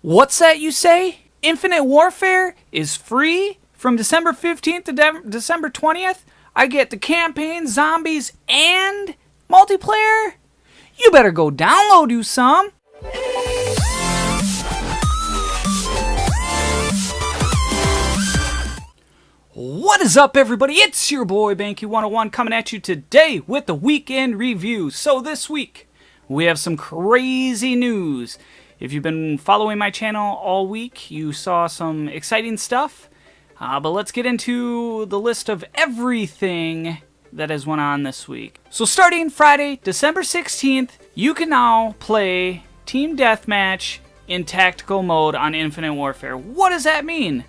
What's that you say? Infinite Warfare is free from December 15th to December 20th? I get the campaign, zombies, and multiplayer? You better go download you some. What is up, everybody? It's your boy Banky101 coming at you today with the weekend review. So this week, we have some crazy news. If you've been following my channel all week, you saw some exciting stuff. But let's get into the list of everything that has went on this week. So starting Friday, December 16th, you can now play Team Deathmatch in tactical mode on Infinite Warfare. What does that mean?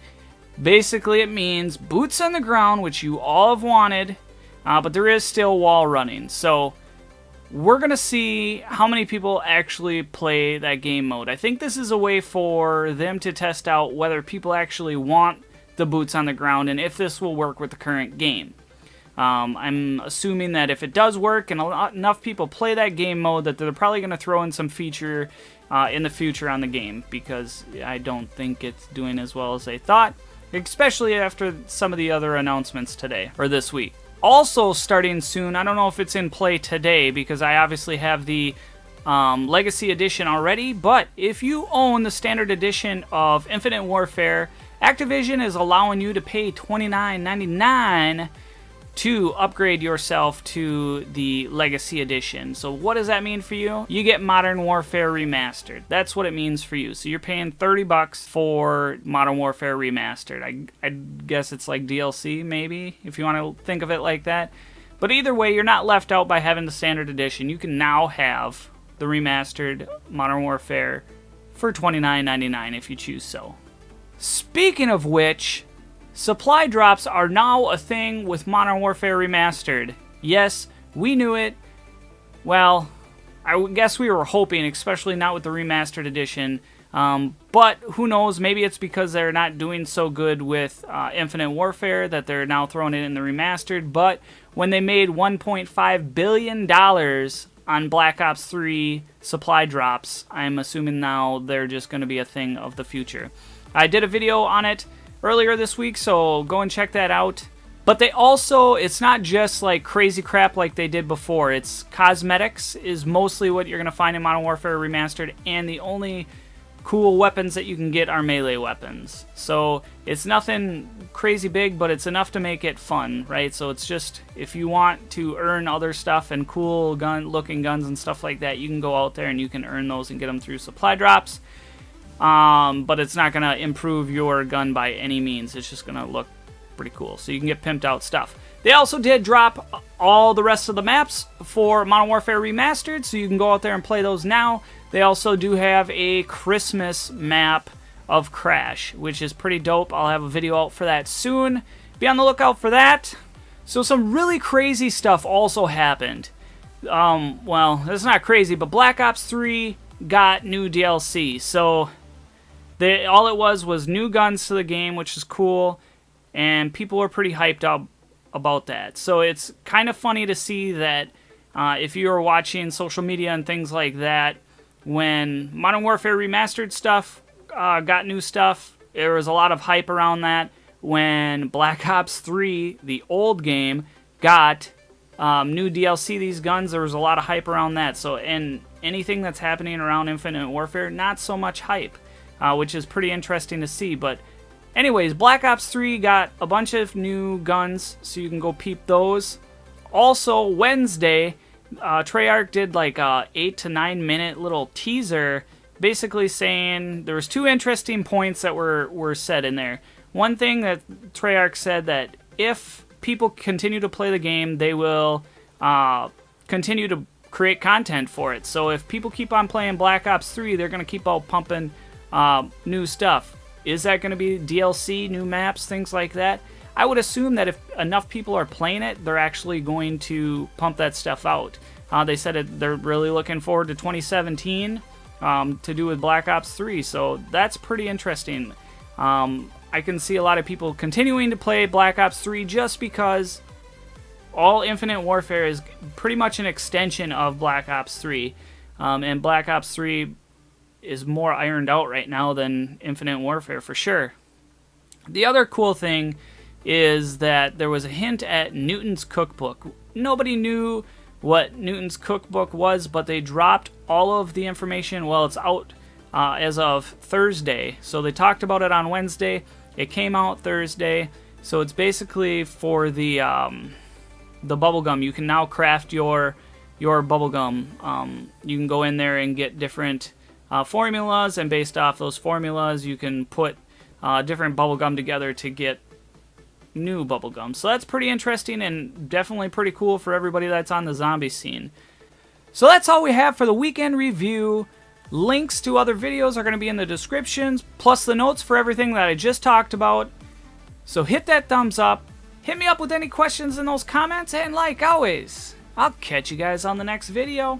Basically, it means boots on the ground, which you all have wanted, but there is still wall running. So we're going to see how many people actually play that game mode. I think this is a way for them to test out whether people actually want the boots on the ground and if this will work with the current game. I'm assuming that if it does work and enough people play that game mode, that they're probably going to throw in some feature in the future on the game, because I don't think it's doing as well as they thought, especially after some of the other announcements today, or this week. Also starting soon, I don't know if it's in play today, because I obviously have the Legacy Edition already, but if you own the Standard Edition of Infinite Warfare, Activision is allowing you to pay $29.99 to upgrade yourself to the Legacy Edition. So what does that mean for you? You get Modern Warfare Remastered. That's what it means for you. So you're paying $30 for Modern Warfare Remastered. I guess it's like DLC, maybe, if you want to think of it like that. But either way, you're not left out by having the Standard Edition. You can now have the Remastered Modern Warfare for $29.99 if you choose so. Speaking of which, supply drops are now a thing with Modern Warfare Remastered. Yes, we knew it. Well, I guess we were hoping, especially not with the Remastered Edition. But who knows, maybe it's because they're not doing so good with Infinite Warfare that they're now throwing it in the Remastered. But when they made $1.5 billion on Black Ops 3 supply drops, I'm assuming now they're just going to be a thing of the future. I did a video on it earlier this week, so go and check that out. But they also, it's not just like crazy crap like they did before. It's cosmetics is mostly what you're going to find in Modern Warfare Remastered, and the only cool weapons that you can get are melee weapons. So it's nothing crazy big, but it's enough to make it fun, right? So it's just, if you want to earn other stuff and cool looking guns and stuff like that, you can go out there and you can earn those and get them through supply drops. But it's not going to improve your gun by any means. It's just going to look pretty cool. So you can get pimped out stuff. They also did drop all the rest of the maps for Modern Warfare Remastered, so you can go out there and play those now. They also do have a Christmas map of Crash, which is pretty dope. I'll have a video out for that soon. Be on the lookout for that. So some really crazy stuff also happened. Well, it's not crazy, but Black Ops 3 got new DLC. So all it was new guns to the game, which is cool, and people were pretty hyped up about that. So it's kind of funny to see that if you were watching social media and things like that, when Modern Warfare Remastered stuff got new stuff, there was a lot of hype around that. When Black Ops 3, the old game, got new DLC, these guns, there was a lot of hype around that. So, and anything that's happening around Infinite Warfare, not so much hype. Which is pretty interesting to see. But anyways, Black Ops 3 got a bunch of new guns, so you can go peep those. Also, Wednesday, Treyarch did like a 8 to 9 minute little teaser, basically saying there was two interesting points that were said in there. One thing that Treyarch said, that if people continue to play the game, they will continue to create content for it. So if people keep on playing Black Ops 3, they're going to keep out pumping new stuff. Is that going to be DLC, new maps, things like that? I would assume that if enough people are playing it, they're actually going to pump that stuff out. They said they're really looking forward to 2017 to do with Black Ops 3, so that's pretty interesting. I can see a lot of people continuing to play Black Ops 3 just because all Infinite Warfare is pretty much an extension of Black Ops 3, and Black Ops 3 is more ironed out right now than Infinite Warfare for sure. The other cool thing is that there was a hint at Newton's cookbook. Nobody knew what Newton's cookbook was, but they dropped all of the information. Well, it's out as of Thursday. So they talked about it on Wednesday. It came out Thursday. So it's basically for the bubblegum. You can now craft your bubblegum. You can go in there and get different formulas, and based off those formulas, you can put different bubblegum together to get new bubblegum. So that's pretty interesting and definitely pretty cool for everybody that's on the zombie scene. So that's all we have for the weekend review. Links to other videos are going to be in the descriptions, plus the notes for everything that I just talked about. So hit that thumbs up, hit me up with any questions in those comments, and like always, I'll catch you guys on the next video.